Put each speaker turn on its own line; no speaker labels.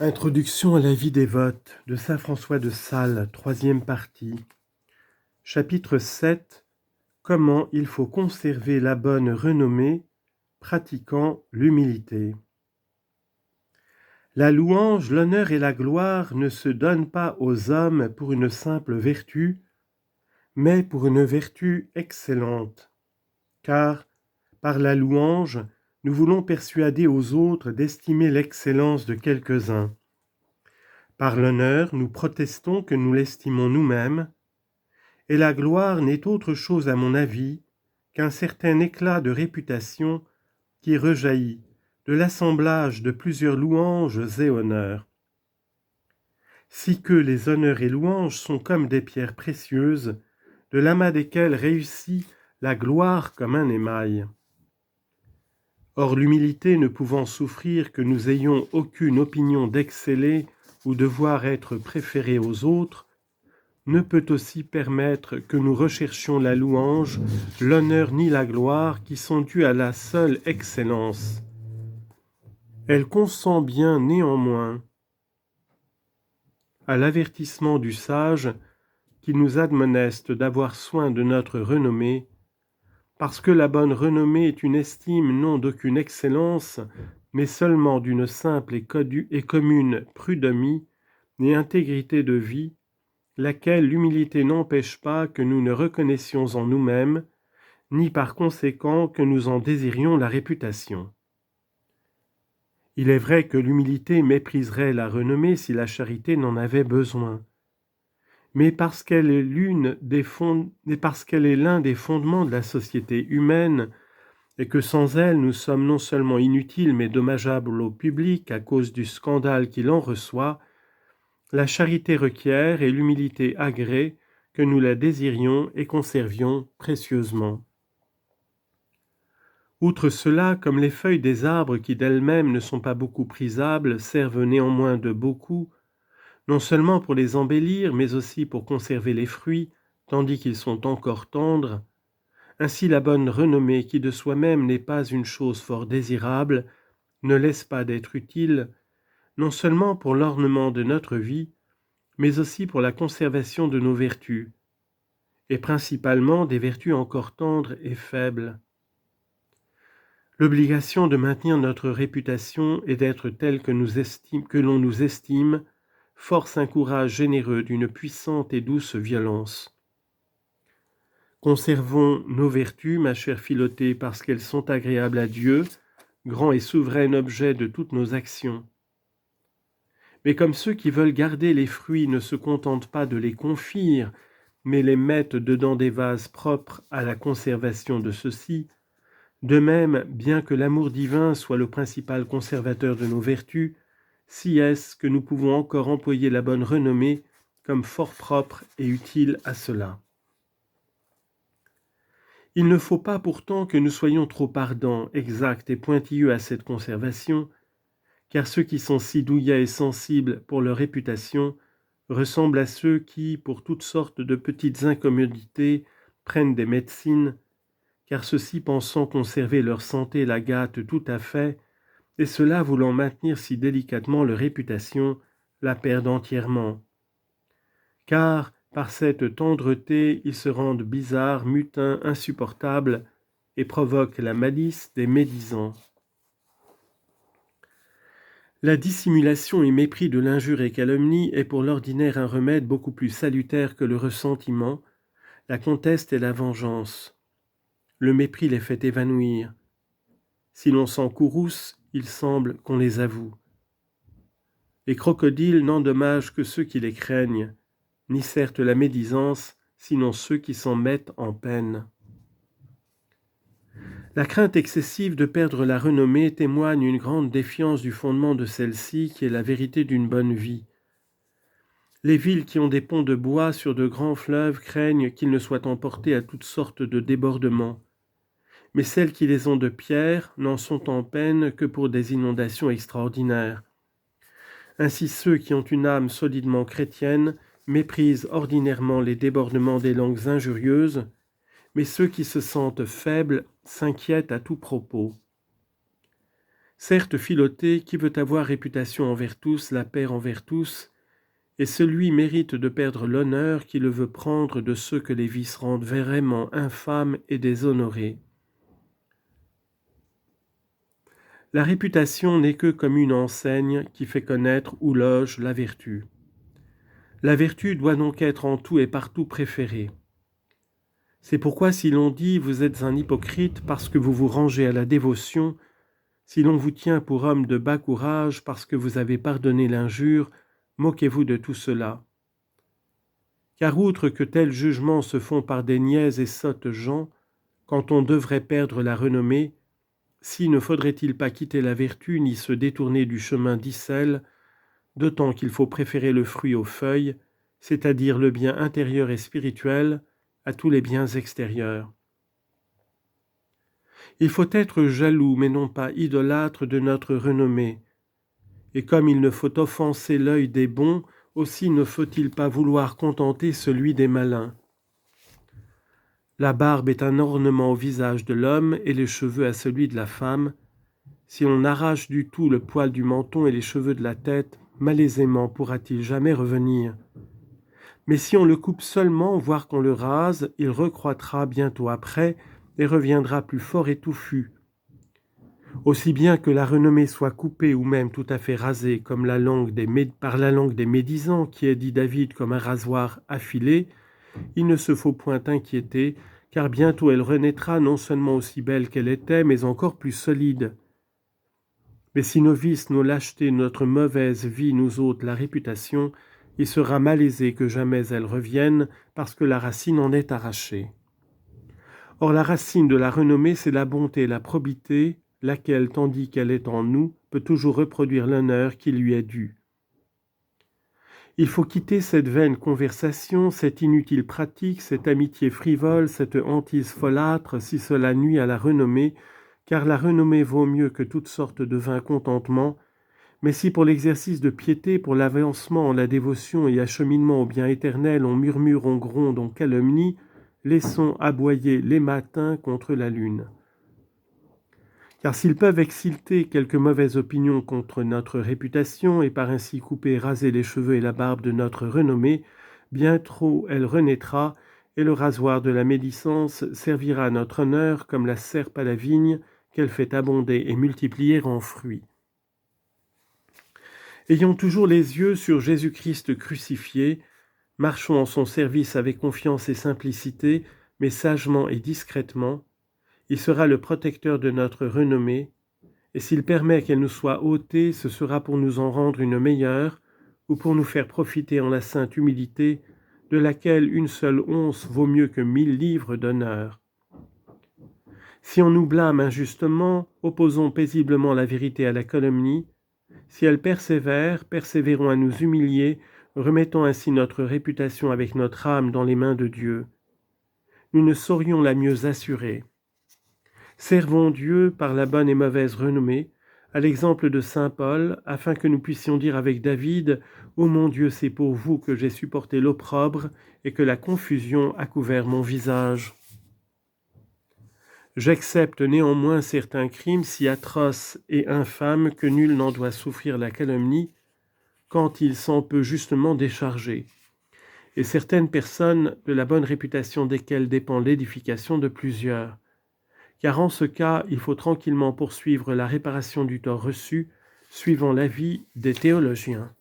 Introduction à la vie dévote de saint François de Sales, troisième partie. Chapitre 7. Comment il faut conserver la bonne renommée, pratiquant l'humilité. La louange, l'honneur et la gloire ne se donnent pas aux hommes pour une simple vertu, mais pour une vertu excellente. Car, par la louange, nous voulons persuader aux autres d'estimer l'excellence de quelques-uns. Par l'honneur, nous protestons que nous l'estimons nous-mêmes, et la gloire n'est autre chose à mon avis qu'un certain éclat de réputation qui rejaillit de l'assemblage de plusieurs louanges et honneurs. Si que les honneurs et louanges sont comme des pierres précieuses, de l'amas desquelles réussit la gloire comme un émail. Or l'humilité ne pouvant souffrir que nous ayons aucune opinion d'exceller ou devoir être préféré aux autres, ne peut aussi permettre que nous recherchions la louange, l'honneur ni la gloire qui sont dus à la seule excellence. Elle consent bien néanmoins à l'avertissement du sage qui nous admoneste d'avoir soin de notre renommée, parce que la bonne renommée est une estime non d'aucune excellence, mais seulement d'une simple et commune prud'homie et intégrité de vie, laquelle l'humilité n'empêche pas que nous ne reconnaissions en nous-mêmes, ni par conséquent que nous en désirions la réputation. Il est vrai que l'humilité mépriserait la renommée si la charité n'en avait besoin, mais parce qu'elle est l'un des fondements de la société humaine, et que sans elle nous sommes non seulement inutiles mais dommageables au public à cause du scandale qu'il en reçoit, la charité requiert et l'humilité agrée que nous la désirions et conservions précieusement. Outre cela, comme les feuilles des arbres qui d'elles-mêmes ne sont pas beaucoup prisables servent néanmoins de beaucoup, non seulement pour les embellir, mais aussi pour conserver les fruits, tandis qu'ils sont encore tendres, ainsi la bonne renommée, qui de soi-même n'est pas une chose fort désirable, ne laisse pas d'être utile, non seulement pour l'ornement de notre vie, mais aussi pour la conservation de nos vertus, et principalement des vertus encore tendres et faibles. L'obligation de maintenir notre réputation et d'être tel que l'on nous estime force un courage généreux d'une puissante et douce violence. Conservons nos vertus, ma chère Philotée, parce qu'elles sont agréables à Dieu, grand et souverain objet de toutes nos actions. Mais comme ceux qui veulent garder les fruits ne se contentent pas de les confire, mais les mettent dedans des vases propres à la conservation de ceux-ci, de même, bien que l'amour divin soit le principal conservateur de nos vertus, si est-ce que nous pouvons encore employer la bonne renommée comme fort propre et utile à cela. Il ne faut pas pourtant que nous soyons trop ardents, exacts et pointilleux à cette conservation, car ceux qui sont si douillets et sensibles pour leur réputation ressemblent à ceux qui, pour toutes sortes de petites incommodités, prennent des médecines, car ceux-ci pensant conserver leur santé la gâtent tout à fait, et ceux-là voulant maintenir si délicatement leur réputation, la perdent entièrement. Car, par cette tendreté, ils se rendent bizarres, mutins, insupportables, et provoquent la malice des médisants. La dissimulation et mépris de l'injure et calomnie est pour l'ordinaire un remède beaucoup plus salutaire que le ressentiment, la conteste et la vengeance. Le mépris les fait évanouir. Si l'on s'en courrouce, il semble qu'on les avoue. Les crocodiles n'endommagent que ceux qui les craignent, ni certes la médisance, sinon ceux qui s'en mettent en peine. La crainte excessive de perdre la renommée témoigne une grande défiance du fondement de celle-ci qui est la vérité d'une bonne vie. Les villes qui ont des ponts de bois sur de grands fleuves craignent qu'ils ne soient emportés à toutes sortes de débordements. Mais celles qui les ont de pierre n'en sont en peine que pour des inondations extraordinaires. Ainsi ceux qui ont une âme solidement chrétienne méprisent ordinairement les débordements des langues injurieuses, mais ceux qui se sentent faibles s'inquiètent à tout propos. Certes, Philothée, qui veut avoir réputation envers tous, la perd envers tous, et celui mérite de perdre l'honneur qui le veut prendre de ceux que les vices rendent vraiment infâmes et déshonorés. La réputation n'est que comme une enseigne qui fait connaître où loge la vertu. La vertu doit donc être en tout et partout préférée. C'est pourquoi si l'on dit « vous êtes un hypocrite parce que vous vous rangez à la dévotion », si l'on vous tient pour homme de bas courage parce que vous avez pardonné l'injure, moquez-vous de tout cela. Car outre que tels jugements se font par des niais et sottes gens, quand on devrait perdre la renommée, si ne faudrait-il pas quitter la vertu ni se détourner du chemin d'Icelle, d'autant qu'il faut préférer le fruit aux feuilles, c'est-à-dire le bien intérieur et spirituel, à tous les biens extérieurs. Il faut être jaloux, mais non pas idolâtre de notre renommée. Et comme il ne faut offenser l'œil des bons, aussi ne faut-il pas vouloir contenter celui des malins. La barbe est un ornement au visage de l'homme et les cheveux à celui de la femme. Si on arrache du tout le poil du menton et les cheveux de la tête, malaisément pourra-t-il jamais revenir. Mais si on le coupe seulement, voire qu'on le rase, il recroîtra bientôt après et reviendra plus fort et touffu. Aussi bien que la renommée soit coupée ou même tout à fait rasée comme par la langue des médisants, qui est, dit David, comme un rasoir affilé, il ne se faut point inquiéter, car bientôt elle renaîtra non seulement aussi belle qu'elle était, mais encore plus solide. Mais si nos vices, nos lâchetés, notre mauvaise vie nous ôtent la réputation, il sera malaisé que jamais elle revienne, parce que la racine en est arrachée. Or la racine de la renommée, c'est la bonté et la probité, laquelle, tandis qu'elle est en nous, peut toujours reproduire l'honneur qui lui est dû. Il faut quitter cette vaine conversation, cette inutile pratique, cette amitié frivole, cette hantise folâtre, si cela nuit à la renommée, car la renommée vaut mieux que toutes sortes de vains contentements, mais si pour l'exercice de piété, pour l'avancement en la dévotion et acheminement au bien éternel, on murmure, on gronde, on calomnie, laissons aboyer les matins contre la lune. Car s'ils peuvent exilter quelques mauvaises opinions contre notre réputation et par ainsi couper et raser les cheveux et la barbe de notre renommée, bientôt elle renaîtra et le rasoir de la médisance servira à notre honneur comme la serpe à la vigne qu'elle fait abonder et multiplier en fruits. Ayons toujours les yeux sur Jésus-Christ crucifié, marchons en son service avec confiance et simplicité, mais sagement et discrètement. Il sera le protecteur de notre renommée, et s'il permet qu'elle nous soit ôtée, ce sera pour nous en rendre une meilleure, ou pour nous faire profiter en la sainte humilité, de laquelle une seule once vaut mieux que 1000 livres d'honneur. Si on nous blâme injustement, opposons paisiblement la vérité à la calomnie. Si elle persévère, persévérons à nous humilier, remettons ainsi notre réputation avec notre âme dans les mains de Dieu. Nous ne saurions la mieux assurer. Servons Dieu par la bonne et mauvaise renommée, à l'exemple de saint Paul, afin que nous puissions dire avec David « Ô mon Dieu, c'est pour vous que j'ai supporté l'opprobre et que la confusion a couvert mon visage. » J'accepte néanmoins certains crimes si atroces et infâmes que nul n'en doit souffrir la calomnie quand il s'en peut justement décharger, et certaines personnes de la bonne réputation desquelles dépend l'édification de plusieurs. Car en ce cas, il faut tranquillement poursuivre la réparation du tort reçu, suivant l'avis des théologiens.